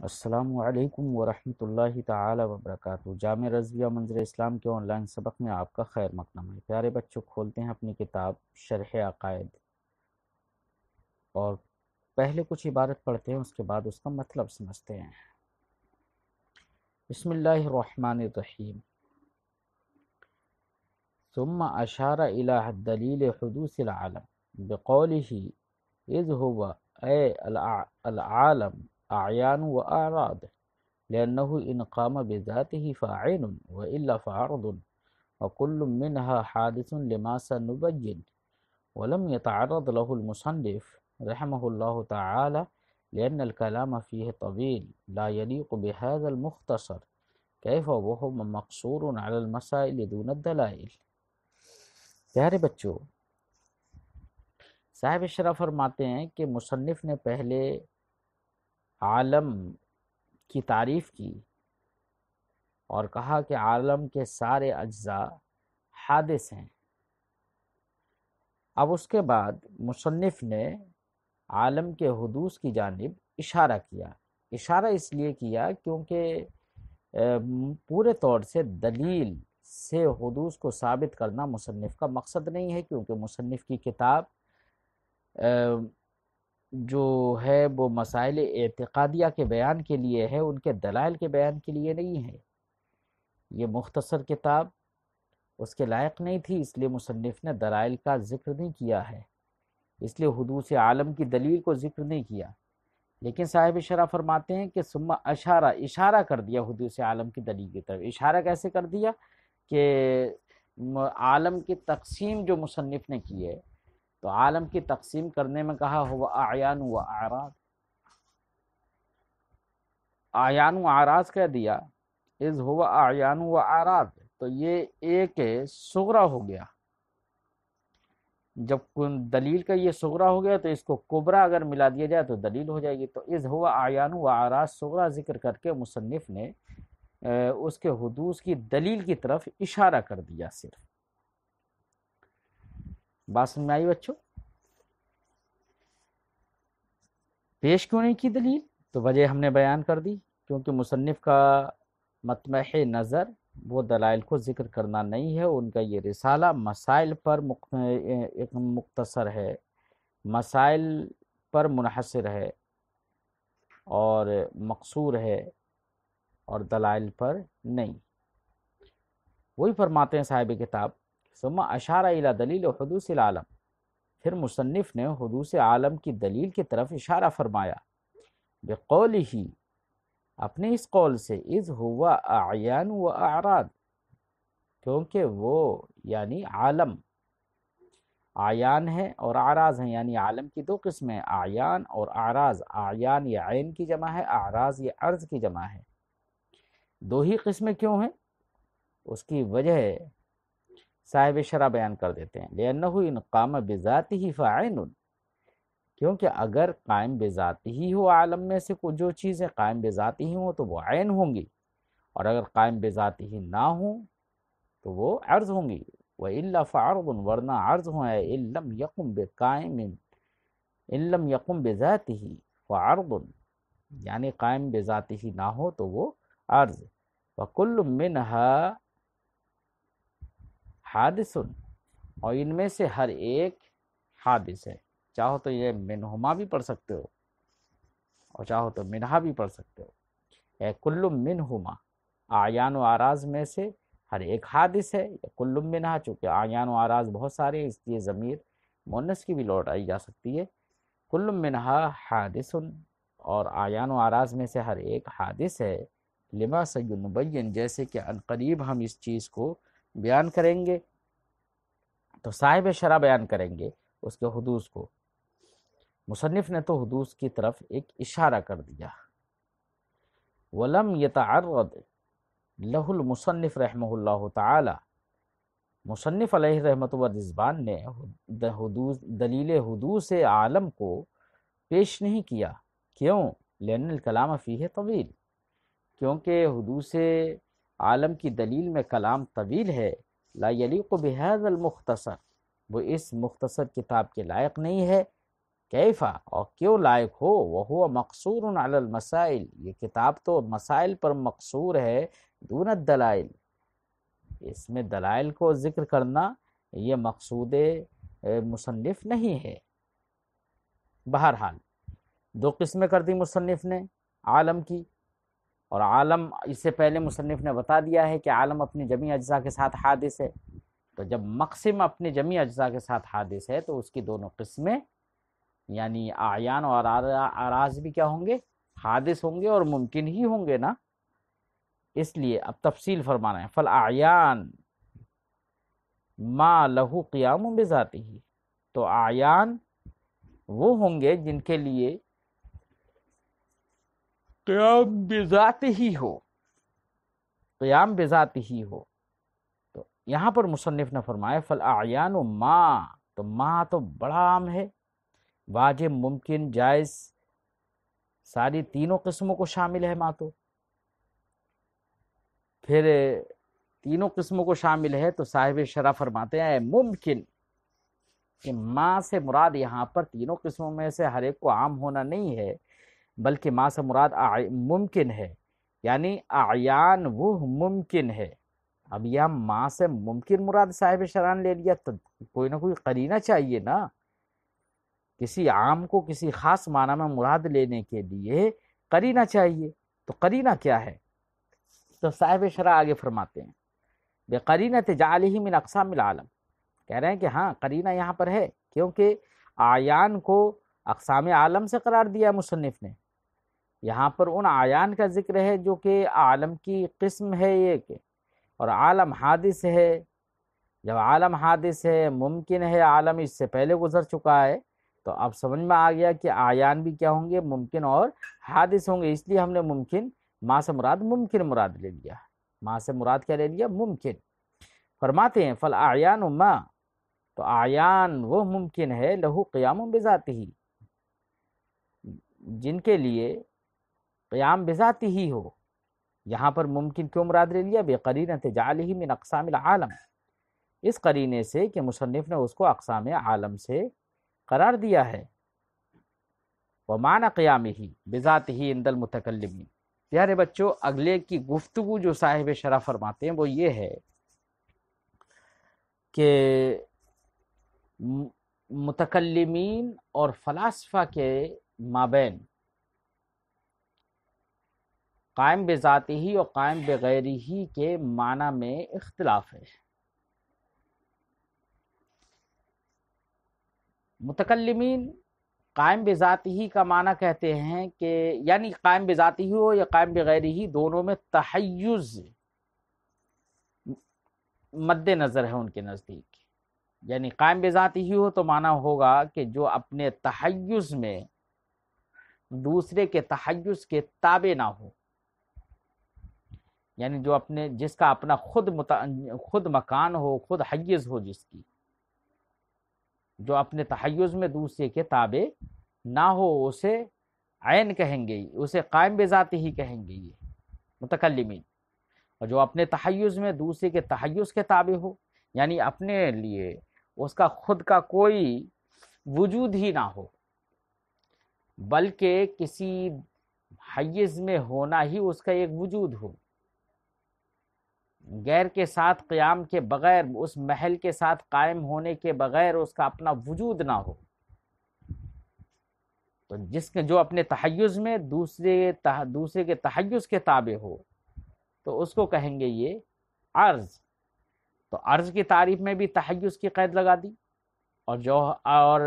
السلام علیکم ورحمۃ اللہ تعالی وبرکاتہ۔ جامع رضویہ منظر اسلام کے آن لائن سبق میں آپ کا خیر مقدم ہے۔ پیارے بچوں، کھولتے ہیں اپنی کتاب شرح عقائد اور پہلے کچھ عبارت پڑھتے ہیں، اس کے بعد اس کا مطلب سمجھتے ہیں۔ بسم اللہ الرحمن الرحیم۔ ثم اشار الى دلیل حدوث العالم بقوله اذ هو اے العالم اعیان و اعراض لأنه إن قام بذاته فعين وإلا فعرض وكل منها حادث لما سنبين ولم يتعرض له المصنف رحمه الله تعالى لأن الكلام فيه طويل لا يليق بهذا المختصر كيف وهو مقصور على المسائل دون الدلائل۔ پیارے بچوں، صاحب شرح فرماتے ہیں کہ مصنف نے پہلے عالم کی تعریف کی اور کہا کہ عالم کے سارے اجزاء حادث ہیں۔ اب اس کے بعد مصنف نے عالم کے حدوث کی جانب اشارہ کیا۔ اشارہ اس لیے کیا کیونکہ پورے طور سے دلیل سے حدوث کو ثابت کرنا مصنف کا مقصد نہیں ہے، کیونکہ مصنف کی کتاب جو ہے وہ مسائل اعتقادیہ کے بیان کے لیے ہے، ان کے دلائل کے بیان کے لیے نہیں ہے۔ یہ مختصر کتاب اس کے لائق نہیں تھی، اس لیے مصنف نے دلائل کا ذکر نہیں کیا ہے، اس لیے حدوث عالم کی دلیل کو ذکر نہیں کیا۔ لیکن صاحب شرح فرماتے ہیں کہ ثم اشارہ کر دیا حدوث عالم کی دلیل کی طرف۔ اشارہ کیسے کر دیا کہ عالم کی تقسیم جو مصنف نے کی ہے، تو عالم کی تقسیم کرنے میں کہا ہوا اعیان و اعراض، اعیان و اعراض کہہ دیا، اذ ہوا اعیان و اعراض، تو یہ ایک صغرا ہو گیا۔ جب دلیل کا یہ صغرا ہو گیا تو اس کو کبرا اگر ملا دیا جائے تو دلیل ہو جائے گی۔ تو اذ ہوا اعیان و اعراض صغرا ذکر کر کے مصنف نے اس کے حدوث کی دلیل کی طرف اشارہ کر دیا۔ صرف بات سمجھ میں آئی بچوں؟ پیش کیوں نہیں کی دلیل؟ تو وجہ ہم نے بیان کر دی، کیونکہ مصنف کا مطمح نظر وہ دلائل کو ذکر کرنا نہیں ہے۔ ان کا یہ رسالہ مسائل پر مختصر ہے، مسائل پر منحصر ہے اور مقصور ہے، اور دلائل پر نہیں۔ وہی فرماتے ہیں صاحب کتاب ثم اشار الی دلیل حدوث العالم، پھر مصنف نے حدوث عالم کی دلیل کی طرف اشارہ فرمایا، بقولہ، اپنے اس قول سے، اذ ہوا اعیان و اعراض، کیونکہ وہ یعنی عالم اعیان ہے اور اعراض ہیں، یعنی عالم کی دو قسمیں، اعیان اور اعراض۔ اعیان یہ عین کی جمع ہے، اعراض یہ عرض کی جمع ہے۔ دو ہی قسمیں کیوں ہیں؟ اس کی وجہ صاحب شرح بیان کر دیتے ہیں، لأنه ان قام بذاته فعین، کیونکہ اگر قائم بذاتی ہی ہو عالم میں سے جو چیزیں قائم بذاتی ہی ہوں تو وہ عین ہوں گی، اور اگر قائم بذاتی ہی نہ ہوں تو وہ عرض ہوں گی۔ وَإِلَّا فَعَرْضٌ، ورنہ عرض ہوں ہے، إِن لَمْ يَقُمْ بِقَائِمٍ، إِن لَمْ يَقُمْ بِذَاتِهِ فَعَرْضٌ، یعنی قائم بذاتی ہی نہ ہو تو وہ عرض۔ وَكُلُّ مِنْهَا حادثٌ، اور ان میں سے ہر ایک حادث ہے۔ چاہو تو یہ منہما بھی پڑھ سکتے ہو اور چاہو تو منہا بھی پڑھ سکتے ہو۔ اے کل منہما، اعیان و اعراض میں سے ہر ایک حادث ہے، یا کل منہا، چونکہ اعیان و اعراض بہت سارے اس لیے ضمیر مؤنث کی بھی لوٹ آئی جا سکتی ہے۔ کل منہا حادث، اور اعیان و اعراض میں سے ہر ایک حادث ہے، لما سینبین، جیسے کہ عنقریب ہم اس چیز کو بیان کریں گے۔ تو صاحب شرح بیان کریں گے اس کے حدوث کو۔ مصنف نے تو حدوث کی طرف ایک اشارہ کر دیا۔ وَلَمْ يَتَعَرَّضْ لَهُ الْمُصَنِّفُ رحمہ اللہ تعالی، مصنف علیہ رحمت و رضوان نے دلیل حدوث عالم کو پیش نہیں کیا۔ کیوں؟ لأن الکلام فیہ طویل، کیونکہ حدوث عالم کی دلیل میں کلام طویل ہے۔ لا یلیق بہذا المختصر، وہ اس مختصر کتاب کے لائق نہیں ہے۔ کیفا، اور کیوں لائق ہو، وہو مقصور علی المسائل، یہ کتاب تو مسائل پر مقصور ہے، دون الدلائل، اس میں دلائل کو ذکر کرنا یہ مقصود مصنف نہیں ہے۔ بہرحال دو قسمیں کر دی مصنف نے عالم کی، اور عالم اس سے پہلے مصنف نے بتا دیا ہے کہ عالم اپنی جمیع اجزاء کے ساتھ حادث ہے، تو جب مقسم اپنی جمیع اجزاء کے ساتھ حادث ہے تو اس کی دونوں قسمیں یعنی اعیان اور اراض بھی کیا ہوں گے، حادث ہوں گے اور ممکن ہی ہوں گے نا۔ اس لیے اب تفصیل فرمانا ہے، فالاعیان ما لہو قیام بذاتہ، تو اعیان وہ ہوں گے جن کے لیے قیام بذات ہی ہو، قیام بذات ہی ہو۔ تو یہاں پر مصنف نے فرمایا فالاعیان ما، تو ما تو بڑا عام ہے، واجب، ممکن، جائز، ساری تینوں قسموں کو شامل ہے ما تو۔ پھر تینوں قسموں کو شامل ہے تو صاحب شرح فرماتے ہیں ممکن، کہ ما سے مراد یہاں پر تینوں قسموں میں سے ہر ایک کو عام ہونا نہیں ہے، بلکہ ما سے مراد ممکن ہے، یعنی اعیان وہ ممکن ہے۔ اب یہاں ما سے ممکن مراد صاحب شرح نے لے لیا تو کوئی نہ کوئی قرینہ چاہیے نا، کسی عام کو کسی خاص معنی میں مراد لینے کے لیے قرینہ چاہیے، تو قرینہ کیا ہے؟ تو صاحب شرح آگے فرماتے ہیں بقرینۃ جعلہ من اقسام العالم، کہہ رہے ہیں کہ ہاں قرینہ یہاں پر ہے، کیونکہ اعیان کو اقسام عالم سے قرار دیا مصنف نے، یہاں پر ان اعیان کا ذکر ہے جو کہ عالم کی قسم ہے ایک، اور عالم حادث ہے۔ جب عالم حادث ہے، ممکن ہے، عالم اس سے پہلے گزر چکا ہے، تو اب سمجھ میں آ گیا کہ اعیان بھی کیا ہوں گے، ممکن اور حادث ہوں گے، اس لیے ہم نے ممکن ما سے مراد ممکن مراد لے لیا، ما سے مراد کیا لے لیا، ممکن۔ فرماتے ہیں فالاعیان ما، تو اعیان وہ ممکن ہے لہو قیام بذاتہ، جن کے لیے قیام بذاتہ ہی ہو۔ یہاں پر ممکن کیوں مراد لے لیا؟ بقرینۃ جعلہ من اقسام العالم، اس قرینے سے کہ مصنف نے اس کو اقسام عالم سے قرار دیا ہے۔ ومعنی قیامہ بذاتہ عند المتکلمین، پیارے بچوں اگلے کی گفتگو جو صاحب شرح فرماتے ہیں وہ یہ ہے کہ متکلمین اور فلاسفہ کے مابین قائم بذاتہ ہی اور قائم بغیرہ ہی کے معنی میں اختلاف ہے۔ متکلمین قائم بذاتہ ہی کا معنی کہتے ہیں کہ یعنی قائم بذاتہ ہی ہو یا قائم بغیرہ ہی، دونوں میں تحیز مد نظر ہے ان کے نزدیک، یعنی قائم بذاتہ ہی ہو تو معنی ہوگا کہ جو اپنے تحیز میں دوسرے کے تحیز کے تابع نہ ہو، یعنی جو اپنے جس کا اپنا خود مکان ہو، خود حیز ہو، جس کی جو اپنے تحیز میں دوسرے کے تابع نہ ہو، اسے عین کہیں گے، اسے قائم بذاتہ ہی کہیں گے یہ متکلمین۔ اور جو اپنے تحیز میں دوسرے کے تحیز کے تابع ہو، یعنی اپنے لیے اس کا خود کا کوئی وجود ہی نہ ہو، بلکہ کسی حیز میں ہونا ہی اس کا ایک وجود ہو، غیر کے ساتھ قیام کے بغیر، اس محل کے ساتھ قائم ہونے کے بغیر اس کا اپنا وجود نہ ہو، تو جس کے جو اپنے تحیز میں دوسرے کے تحیز کے تابع ہو تو اس کو کہیں گے یہ عرض۔ تو عرض کی تعریف میں بھی تحیز کی قید لگا دی، اور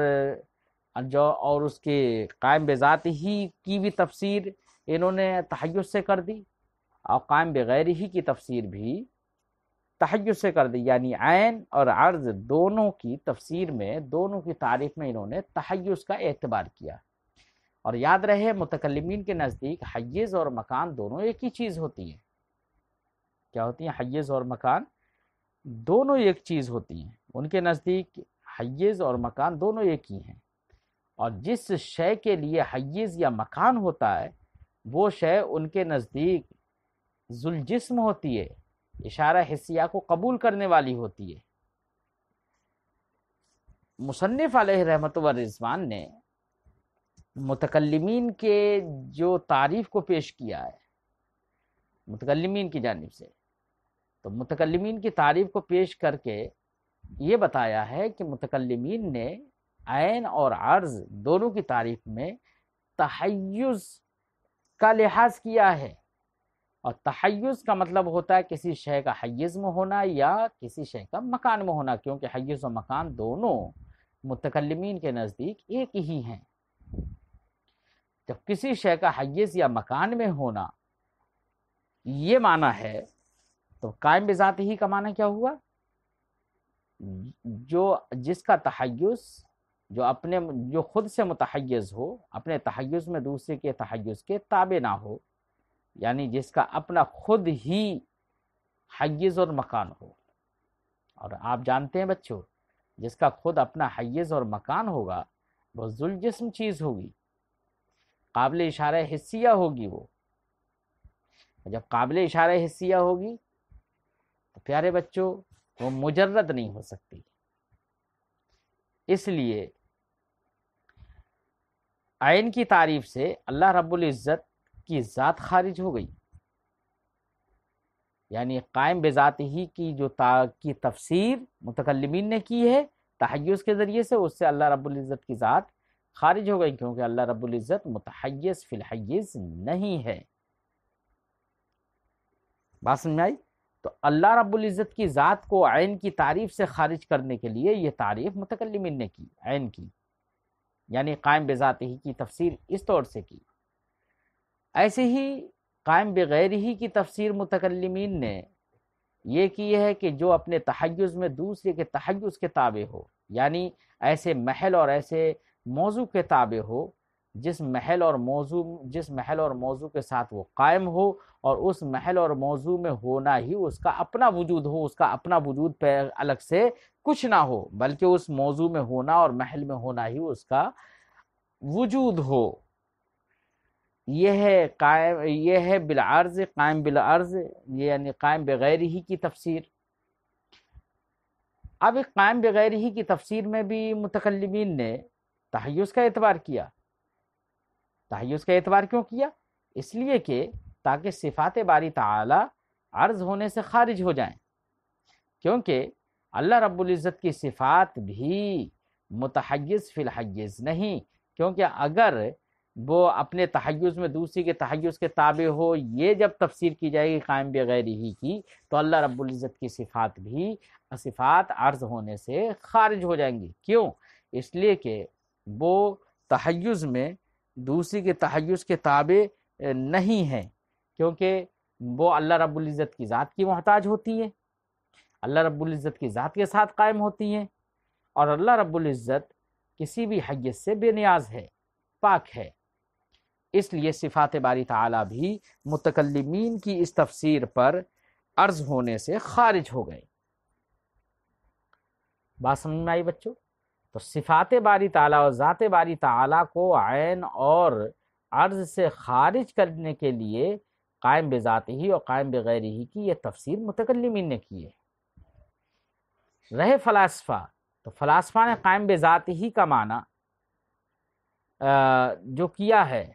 اس کے قائم بذات ہی کی بھی تفسیر انہوں نے تحیز سے کر دی، اور قائم بغیر ہی کی تفسیر بھی تحیز سے کر دی، یعنی عین اور عرض دونوں کی تفسیر میں، دونوں کی تعریف میں انہوں نے تحیز کا اعتبار کیا۔ اور یاد رہے متکلمین کے نزدیک حیز اور مکان دونوں ایک ہی چیز ہوتی ہیں۔ کیا ہوتی ہیں؟ حیز اور مکان دونوں ایک چیز ہوتی ہیں، ان کے نزدیک حیز اور مکان دونوں ایک ہی ہیں، اور جس شے کے لیے حیز یا مکان ہوتا ہے وہ شے ان کے نزدیک ذوالجسم ہوتی ہے، اشارہ حسیہ کو قبول کرنے والی ہوتی ہے۔ مصنف علیہ رحمت و رضوان نے متکلمین کے جو تعریف کو پیش کیا ہے متکلمین کی جانب سے، تو متکلمین کی تعریف کو پیش کر کے یہ بتایا ہے کہ متکلمین نے عین اور عرض دونوں کی تعریف میں تحیز کا لحاظ کیا ہے، اور تحیز کا مطلب ہوتا ہے کسی شے کا حیز میں ہونا یا کسی شے کا مکان میں ہونا، کیونکہ حیز و مکان دونوں متکلمین کے نزدیک ایک ہی ہیں۔ جب کسی شے کا حیز یا مکان میں ہونا یہ معنی ہے، تو قائم بذات ہی کا معنی کیا ہوا؟ جس کا تحیز جو خود سے متحیز ہو، اپنے تحیز میں دوسرے کے تحیز کے تابع نہ ہو، یعنی جس کا اپنا خود ہی حیز اور مکان ہو۔ اور آپ جانتے ہیں بچوں، جس کا خود اپنا حیز اور مکان ہوگا وہ ذوالجسم چیز ہوگی، قابل اشارہ حسیہ ہوگی۔ وہ جب قابل اشارہ حسیہ ہوگی تو پیارے بچوں وہ مجرد نہیں ہو سکتی، اس لیے عین کی تعریف سے اللہ رب العزت کی ذات خارج ہو گئی، یعنی قائم بذات ہی کی کی تفسیر متکلمین نے کی ہے تحیز کے ذریعے سے، اس سے اللہ رب العزت کی ذات خارج ہو گئی، کیونکہ اللہ رب العزت متحیز فی الحیز نہیں ہے۔ بات سمجھ میں آئی؟ تو اللہ رب العزت کی ذات کو عین کی تعریف سے خارج کرنے کے لیے یہ تعریف متکلمین نے کی عین کی، یعنی قائم بذات ہی کی تفسیر اس طور سے کی۔ ایسے ہی قائم بغیر ہی کی تفسیر متکلمین نے یہ کی ہے کہ جو اپنے تحیز میں دوسرے کے تحیز کے تابع ہو، یعنی ایسے محل اور ایسے موضوع کے تابع ہو جس محل اور موضوع کے ساتھ وہ قائم ہو، اور اس محل اور موضوع میں ہونا ہی اس کا اپنا وجود ہو، اس کا اپنا وجود پہ الگ سے کچھ نہ ہو، بلکہ اس موضوع میں ہونا اور محل میں ہونا ہی اس کا وجود ہو۔ یہ ہے بالعرض قائم بالعرض، یعنی قائم بغیر ہی کی تفسیر۔ اب قائم بغیر ہی کی تفسیر میں بھی متکلمین نے تحیز کا اعتبار کیا۔ تحیز کا اعتبار کیوں کیا؟ اس لیے کہ تاکہ صفات باری تعالی عرض ہونے سے خارج ہو جائیں، کیونکہ اللہ رب العزت کی صفات بھی متحیز فی الحیز نہیں، کیونکہ اگر وہ اپنے تحیز میں دوسری کے تحیز کے تابع ہو، یہ جب تفسیر کی جائے گی قائم بغیر ہی کی، تو اللہ رب العزت کی صفات بھی صفات عرض ہونے سے خارج ہو جائیں گی۔ کیوں؟ اس لیے کہ وہ تحیز میں دوسری کے تحیز کے تابع نہیں ہیں، کیونکہ وہ اللہ رب العزت کی ذات کی محتاج ہوتی ہے، اللہ رب العزت کی ذات کے ساتھ قائم ہوتی ہیں، اور اللہ رب العزت کسی بھی حیثیت سے بے نیاز ہے، پاک ہے۔ اس لیے صفات باری تعالیٰ بھی متکلمین کی اس تفسیر پر عرض ہونے سے خارج ہو گئے۔ بات سمجھ میں آئی بچوں؟ تو صفات باری تعالیٰ اور ذات باری تعالیٰ کو عین اور عرض سے خارج کرنے کے لیے قائم بذات ہی اور قائم بغیر ہی کی یہ تفسیر متکلمین نے کی ہے۔ رہے فلاسفہ، تو فلاسفہ نے قائم بذات ہی کا معنی جو کیا ہے،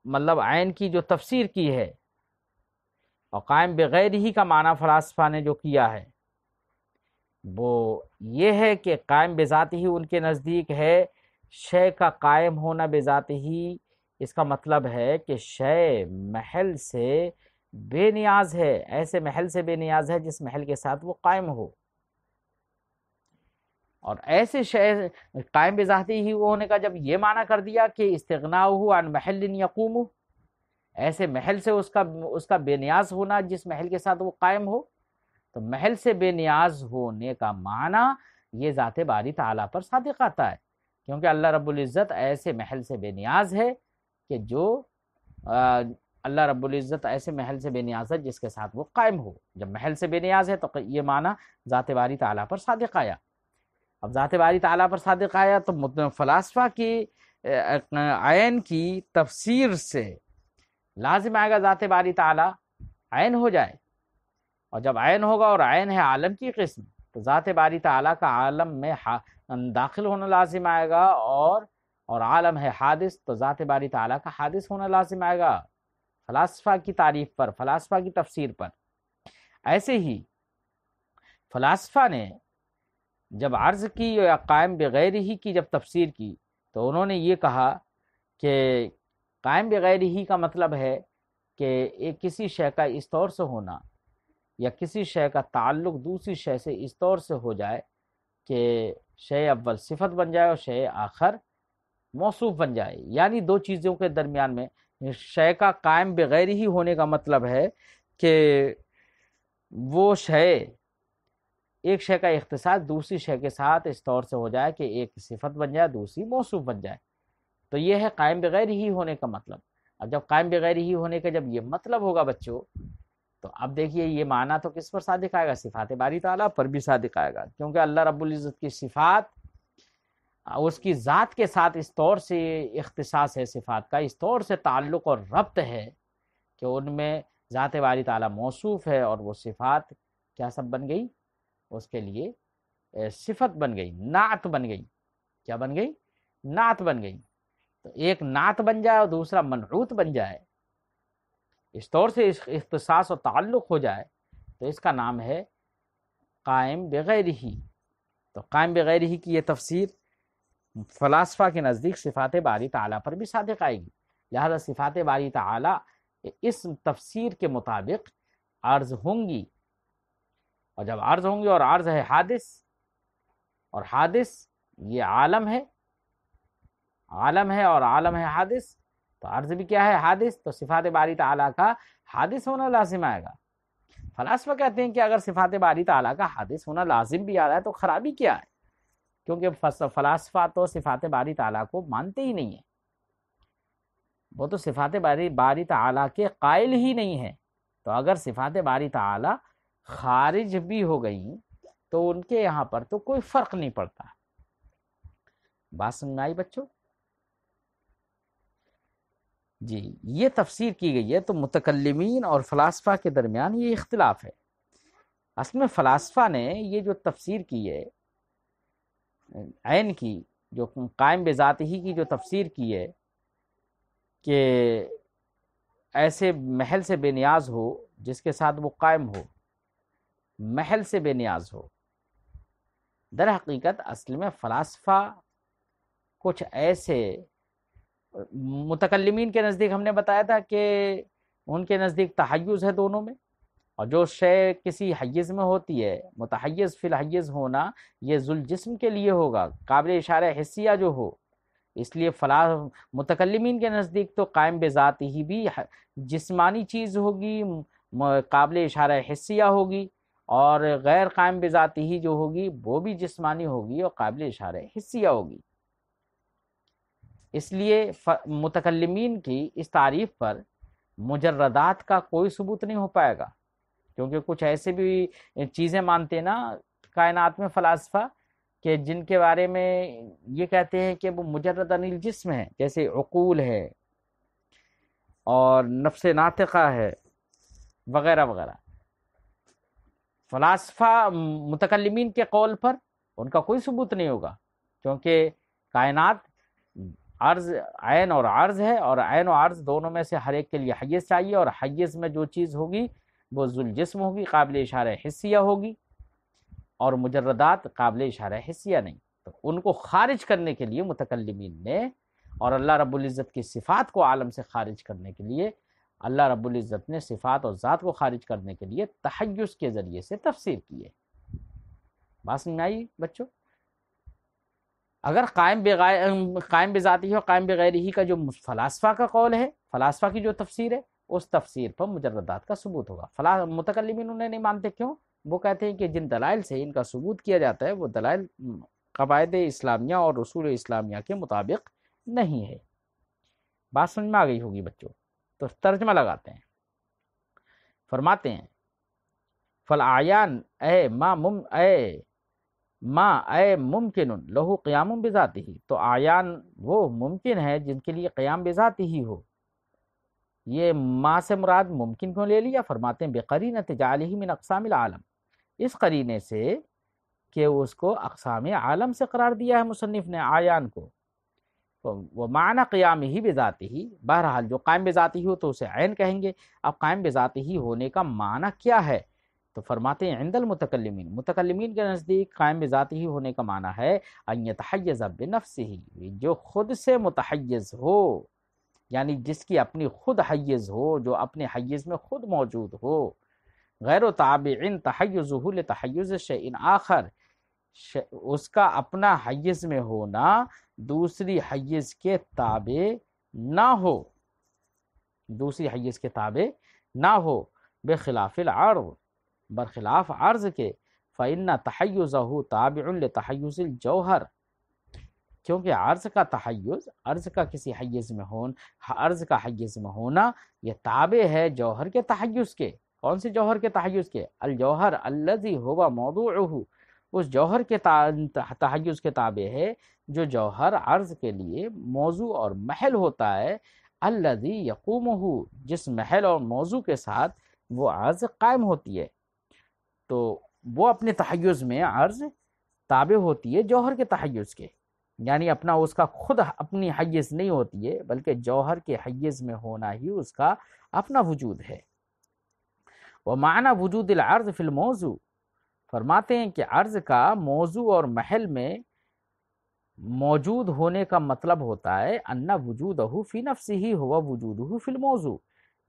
مطلب عین کی جو تفسیر کی ہے، اور قائم بغیر ہی کا معنی فلاسفہ نے جو کیا ہے وہ یہ ہے کہ قائم بذات ہی ان کے نزدیک ہے شے کا قائم ہونا بذات ہی، اس کا مطلب ہے کہ شے محل سے بے نیاز ہے، ایسے محل سے بے نیاز ہے جس محل کے ساتھ وہ قائم ہو، اور ایسے شے قائم بذاتی ہی ہونے کا جب یہ معنی کر دیا کہ استغناؤہ عن محل یقوم، ایسے محل سے اس کا بے نیاز ہونا جس محل کے ساتھ وہ قائم ہو، تو محل سے بے نیاز ہونے کا معنی یہ ذات باری تعالیٰ پر صادق آتا ہے، کیونکہ اللہ رب العزت ایسے محل سے بے نیاز ہے کہ جو اللہ رب العزت ایسے محل سے بے نیاز ہے جس کے ساتھ وہ قائم ہو۔ جب محل سے بے نیاز ہے تو یہ معنی ذات باری تعالیٰ پر صادق آیا۔ اب ذات باری تعالیٰ پر صادق آیا تو فلاسفہ کی عین کی تفسیر سے لازم آئے گا ذات باری تعالیٰ عین ہو جائے، اور جب عین ہوگا اور عین ہے عالم کی قسم، تو ذات باری تعالیٰ کا عالم میں داخل ہونا لازم آئے گا، اور عالم ہے حادث تو ذات باری تعالیٰ کا حادث ہونا لازم آئے گا، فلاسفہ کی تعریف پر، فلاسفہ کی تفسیر پر۔ ایسے ہی فلاسفہ نے جب عرض کی یا قائم بغیر ہی کی جب تفسیر کی تو انہوں نے یہ کہا کہ قائم بغیر ہی کا مطلب ہے کہ ایک کسی شے کا اس طور سے ہونا یا کسی شے کا تعلق دوسری شے سے اس طور سے ہو جائے کہ شے اول صفت بن جائے اور شے آخر موصوف بن جائے، یعنی دو چیزوں کے درمیان میں شے کا قائم بغیر ہی ہونے کا مطلب ہے کہ وہ شے، ایک شے کا اختصاص دوسری شے کے ساتھ اس طور سے ہو جائے کہ ایک صفت بن جائے دوسری موصوف بن جائے، تو یہ ہے قائم بغیر ہی ہونے کا مطلب۔ اب جب قائم بغیر ہی ہونے کا جب یہ مطلب ہوگا بچوں، تو اب دیکھیے یہ معنی تو کس پر صادق آئے گا؟ صفات باری تعالیٰ پر بھی صادق آئے گا، کیونکہ اللہ رب العزت کی صفات اس کی ذات کے ساتھ اس طور سے اختصاص ہے، صفات کا اس طور سے تعلق اور ربط ہے کہ ان میں ذات باری تعالیٰ موصوف ہے، اور وہ صفات کیا سب بن گئی؟ اس کے لیے صفت بن گئی، نعت بن گئی۔ کیا بن گئی؟ نعت بن گئی۔ تو ایک نعت بن جائے اور دوسرا منعوت بن جائے، اس طور سے اختصاص و تعلق ہو جائے، تو اس کا نام ہے قائم بغیر ہی۔ تو قائم بغیر ہی کی یہ تفسیر فلاسفہ کے نزدیک صفات باری تعالیٰ پر بھی صادق آئے گی، لہذا صفات باری تعالیٰ اس تفسیر کے مطابق عرض ہوں گی، اور جب عرض ہوں گی، اور عرض ہے حادث، اور حادث یہ عالم ہے، عالم ہے اور عالم ہے حادث، تو عرض بھی کیا ہے؟ حادث، تو صفات باری تعالیٰ کا حادث ہونا لازم آئے گا۔ فلاسفہ کہتے ہیں کہ اگر صفات باری تعالیٰ کا حادث ہونا لازم بھی آ رہا ہے تو خرابی کیا ہے؟ کیونکہ فلاسفہ تو صفات باری تعالیٰ کو مانتے ہی نہیں ہیں، وہ تو صفات باری تعالیٰ کے قائل ہی نہیں ہیں، تو اگر صفات باری تعالیٰ خارج بھی ہو گئیں تو ان کے یہاں پر تو کوئی فرق نہیں پڑتا۔ بات سمجھ میں آئی بچوں؟ جی، یہ تفسیر کی گئی ہے، تو متکلمین اور فلاسفہ کے درمیان یہ اختلاف ہے۔ اصل میں فلاسفہ نے یہ جو تفسیر کی ہے عین کی، جو قائم بذات ہی کی جو تفسیر کی ہے کہ ایسے محل سے بے نیاز ہو جس کے ساتھ وہ قائم ہو، محل سے بے نیاز ہو، در حقیقت اصل میں فلاسفہ کچھ ایسے، متکلمین کے نزدیک ہم نے بتایا تھا کہ ان کے نزدیک تحیز ہے دونوں میں، اور جو شے کسی حیز میں ہوتی ہے، متحیز فی الحیز ہونا یہ ذل جسم کے لیے ہوگا، قابل اشارہ حسیہ جو ہو، اس لیے متکلمین کے نزدیک تو قائم بذات ہی بھی جسمانی چیز ہوگی، قابل اشارہ حسیہ ہوگی، اور غیر قائم بذات ہی جو ہوگی وہ بھی جسمانی ہوگی اور قابل اشارہ حسیہ ہوگی۔ اس لیے متکلمین کی اس تعریف پر مجردات کا کوئی ثبوت نہیں ہو پائے گا، کیونکہ کچھ ایسے بھی چیزیں مانتے نا کائنات میں فلاسفہ کہ جن کے بارے میں یہ کہتے ہیں کہ وہ مجرد عن الجسم ہے، جیسے عقول ہے اور نفس ناطقہ ہے وغیرہ وغیرہ۔ فلاسفہ متکلمین کے قول پر ان کا کوئی ثبوت نہیں ہوگا، کیونکہ کائنات عرض عین اور عرض ہے، اور عین و عرض دونوں میں سے ہر ایک کے لیے حیز چاہیے، اور حیز میں جو چیز ہوگی وہ ذل جسم ہوگی، قابل اشارہ حسیہ ہوگی، اور مجردات قابل اشارہ حسیہ نہیں۔ تو ان کو خارج کرنے کے لیے متکلمین نے، اور اللہ رب العزت کی صفات کو عالم سے خارج کرنے کے لیے اللہ رب العزت نے صفات اور ذات کو خارج کرنے کے لیے تحیز کے ذریعے سے تفسیر کی ہے۔ بات سمجھ میں آئی بچوں؟ اگر قائم بذاتی اور قائم بغیر ہی کا جو فلاسفہ کا قول ہے، فلاسفہ کی جو تفسیر ہے، اس تفسیر پر مجردات کا ثبوت ہوگا۔ متکلمین انہیں نہیں مانتے، کیوں؟ وہ کہتے ہیں کہ جن دلائل سے ان کا ثبوت کیا جاتا ہے وہ دلائل قواعد اسلامیہ اور اصول اسلامیہ کے مطابق نہیں ہے۔ بات سمجھ میں آ گئی ہوگی بچوں؟ تو ترجمہ لگاتے ہیں، فرماتے ہیں فالعیان اے ممکن لہو قیام بذاتہ، تو اعیان وہ ممکن ہے جن کے لیے قیام بذاتہ ہی ہو۔ یہ ما سے مراد ممکن کیوں لے لیا؟ فرماتے ہیں بقرینۃ جعلہ من اقسام العالم، اس قرینے سے کہ اس کو اقسام عالم سے قرار دیا ہے مصنف نے عیان کو. وہ معنی قیام ہی بذاتی ہی، بہرحال جو قائم بذاتی ہی ہو تو اسے عین کہیں گے. اب قائم بذاتی ہی ہونے کا معنی کیا ہے؟ تو فرماتے ہیں عند المتکلمین، متکلمین کے نزدیک قائم بذاتی ہی ہونے کا معنی ہے ان یتحیز بنفسہ، جو خود سے متحیز ہو، یعنی جس کی اپنی خود حیز ہو، جو اپنے حیز میں خود موجود ہو، غیر تابع تحیزہ لتحیز شیء آخر، اس کا اپنا حیز میں ہونا دوسری حیز کے تابع نہ ہو، دوسری حیز کے تابع نہ ہو، بخلاف العرض، برخلاف عرض کے، فإن تحیزہ تابع لتحیز الجوہر، کیونکہ عرض کا تحیز، عرض کا کسی حیز میں ہونا، عرض کا حیز میں ہونا یہ تابع ہے جوہر کے تحیز کے. کون سے جوہر کے تحیز کے؟ الجوہر الذی هو موضوعہ، اس جوہر کے تحیز کے تابع ہے جو جوہر عرض کے لیے موضوع اور محل ہوتا ہے، الذی یقومہ، جس محل اور موضوع کے ساتھ وہ عرض قائم ہوتی ہے. تو وہ اپنے تحیز میں عرض تابع ہوتی ہے جوہر کے تحیز کے، یعنی اپنا اس کا خود اپنی حیز نہیں ہوتی ہے بلکہ جوہر کے حیز میں ہونا ہی اس کا اپنا وجود ہے. ومعنی وجود العرض فی الموضوع، فرماتے ہیں کہ عرض کا موضوع اور محل میں موجود ہونے کا مطلب ہوتا ہے ان وجودہ فی نفسہ ہوا وجودہ فی الموضوع،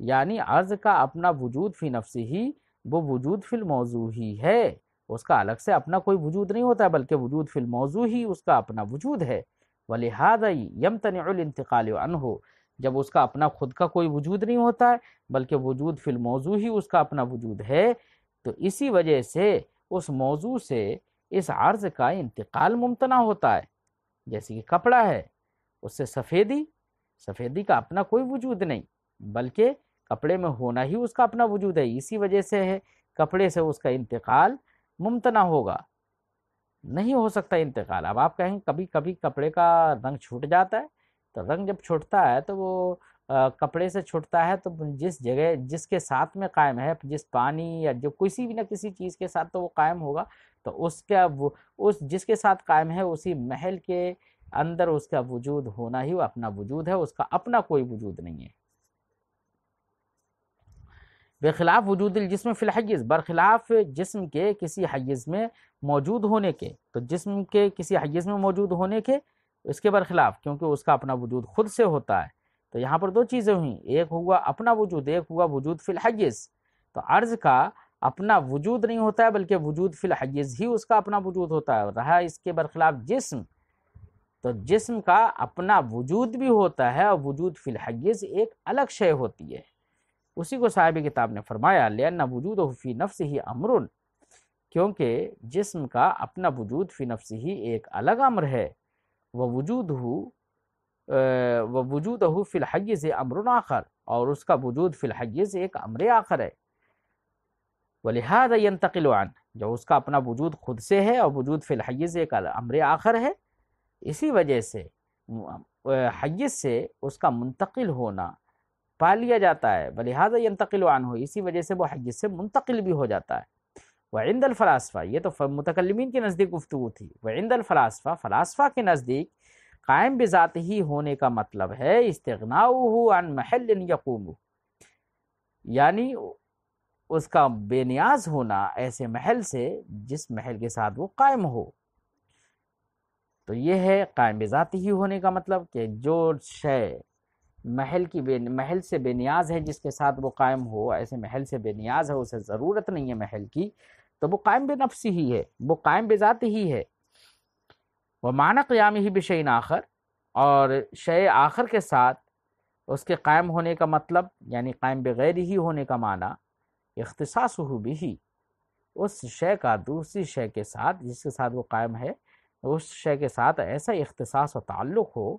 یعنی عرض کا اپنا وجود فی نفسہ، وہ وجود فی الموضوع ہی ہے، اس کا الگ سے اپنا کوئی وجود نہیں ہوتا بلکہ وجود فی الموضوع ہی اس کا اپنا وجود ہے. ولہذا یمتنع الانتقال عنہ، جب اس کا اپنا خود کا کوئی وجود نہیں ہوتا ہے بلکہ وجود فی الموضوع ہی اس کا اپنا وجود ہے، تو اسی وجہ سے اس موضوع سے اس عرض کا انتقال ممتنع ہوتا ہے. جیسے کہ کپڑا ہے، اس سے سفیدی کا اپنا کوئی وجود نہیں بلکہ کپڑے میں ہونا ہی اس کا اپنا وجود ہے، اسی وجہ سے ہے کپڑے سے اس کا انتقال ممتنع ہوگا، نہیں ہو سکتا انتقال. اب آپ کہیں کبھی کبھی کپڑے کا رنگ چھوٹ جاتا ہے، تو رنگ جب چھوٹتا ہے تو وہ کپڑے سے چھوٹتا ہے، تو جس جگہ جس کے ساتھ میں قائم ہے، جس پانی یا جو کسی بھی نہ کسی چیز کے ساتھ تو وہ قائم ہوگا، تو اس جس کے ساتھ قائم ہے اسی محل کے اندر اس کا وجود ہونا ہی وہ اپنا وجود ہے، اس کا اپنا کوئی وجود نہیں ہے. بخلاف وجود الجسم فی الحیز، برخلاف جسم کے کسی حیز میں موجود ہونے کے، تو جسم کے کسی حیز میں موجود ہونے کے اس کے برخلاف، کیونکہ اس کا اپنا وجود خود سے ہوتا ہے. تو یہاں پر دو چیزیں ہوئیں، ایک ہوا اپنا وجود، ایک ہوا وجود فی الحیز. تو عرض کا اپنا وجود نہیں ہوتا ہے بلکہ وجود فی الحیز ہی اس کا اپنا وجود ہوتا ہے. رہا اس کے برخلاف جسم، تو جسم کا اپنا وجود بھی ہوتا ہے اور وجود فی الحیز ایک الگ شے ہوتی ہے. اسی کو صاحب کتاب نے فرمایا لِأَنَّ وُجُودَهُ فِي نَفْسِهِ أَمْرٌ، کیونکہ جسم کا اپنا وجود فی نفسہ ہی ایک الگ امر ہے، وَوُجُودَهُ فِي الْحَيِّزِ أَمْرٌ آخر، اور اس کا وجود فی الحیز ایک امر آخر ہے. وَلِهَذَا يَنْتَقِلُ عَنْهُ، جو اس کا اپنا وجود خود سے ہے اور وجود فی الحیز ایک امر آخر ہے، اسی وجہ سے حیز سے اس کا منتقل ہونا پا لیا جاتا ہے. وَلِهَذَا يَنْتَقِلُ عَنْهُ، اسی وجہ سے وہ حیز سے منتقل بھی ہو جاتا ہے. وعند الفلاسفہ، یہ تو متکلمین کے نزدیک گفتگو تھی. وعند الفلاسفہ، فلاسفہ کے نزدیک قائم بذات ہی ہونے کا مطلب ہے استغناؤہ عن محل یقوم، یعنی اس کا بے نیاز ہونا ایسے محل سے جس محل کے ساتھ وہ قائم ہو. تو یہ ہے قائم بذات ہی ہونے کا مطلب، کہ جو شے محل سے بے نیاز ہے جس کے ساتھ وہ قائم ہو، ایسے محل سے بے نیاز ہے، اسے ضرورت نہیں ہے محل کی، تو وہ قائم بنفس ہی ہے، وہ قائم بذات ہی ہے. ومعنی قیامہ بشیء آخر، اور شے آخر کے ساتھ اس کے قائم ہونے کا مطلب یعنی قائم بغیر ہی ہونے کا معنی اختصاصہ بہ، اس شے کا دوسری شے کے ساتھ جس کے ساتھ وہ قائم ہے اس شے کے ساتھ ایسا اختصاص و تعلق ہو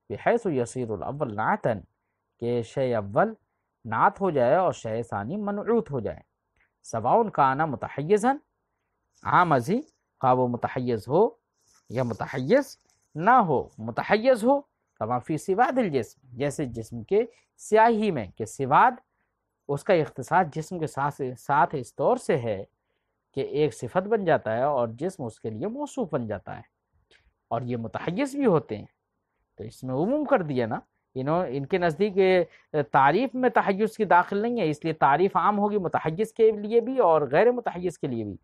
بحیث یصیر الاول نعتا، کہ شے اول نعت ہو جائے اور شے ثانی منعوت ہو جائے. سواء کان متحیزا، عام ازی، خواہ وہ متحیز ہو یا متحیز نہ ہو. متحیز ہو کما فی سواد الجسم، جیسے جسم کے سیاہی میں، کہ سواد اس کا اختصاص جسم کے ساتھ اس طور سے ہے کہ ایک صفت بن جاتا ہے اور جسم اس کے لیے موصوف بن جاتا ہے، اور یہ متحیز بھی ہوتے ہیں، تو اس میں عموم کر دیا نا، ان کے نزدیک تعریف میں تحیز کی داخل نہیں ہے، اس لیے تعریف عام ہوگی متحیز کے لیے بھی اور غیر متحیز کے لیے بھی۔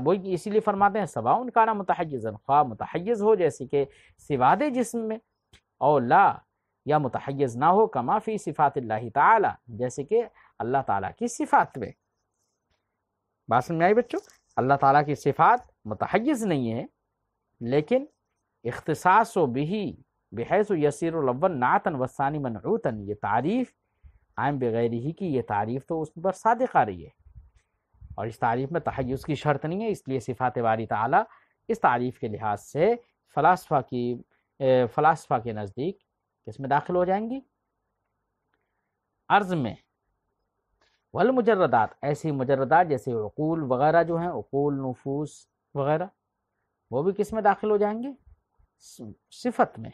وہی اسی لیے فرماتے ہیں سواء کان متحیزا، خواہ متحیز ہو جیسے کہ صفات جسم میں، او لا، یا متحیز نہ ہو، کما فی صفات اللہ تعالی، جیسے کہ اللہ تعالیٰ کی صفات میں۔ بات سمجھ آئی بچوں؟ اللہ تعالیٰ کی صفات متحیز نہیں ہے، لیکن اختصاص و بھی بحیث یسیر الاول نعتن والثانی منعوتن، یہ تعریف عام بغیر ہی کی، یہ تعریف تو اس پر صادق آ رہی ہے، اور اس تعریف میں تحیز کی شرط نہیں ہے، اس لیے صفات باری تعالیٰ اس تعریف کے لحاظ سے فلاسفہ کے نزدیک کس میں داخل ہو جائیں گی؟ عرض میں۔ والمجردات، ایسی مجردات جیسے عقول وغیرہ جو ہیں، عقول، نفوس وغیرہ، وہ بھی کس میں داخل ہو جائیں گے؟ صفت میں،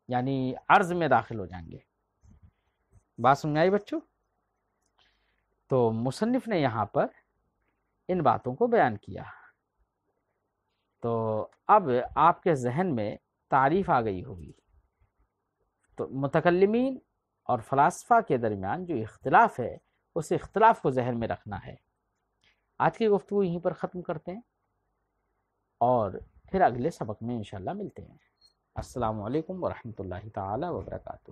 یعنی عرض میں داخل ہو جائیں گے۔ بات سمجھ آئی بچوں؟ تو مصنف نے یہاں پر ان باتوں کو بیان کیا، تو اب آپ کے ذہن میں تعریف آ گئی ہوگی۔ تو متکلمین اور فلاسفہ کے درمیان جو اختلاف ہے، اس اختلاف کو ذہن میں رکھنا ہے۔ آج کی گفتگو یہیں پر ختم کرتے ہیں، اور پھر اگلے سبق میں انشاءاللہ ملتے ہیں۔ السلام علیکم ورحمۃ اللہ تعالی وبرکاتہ۔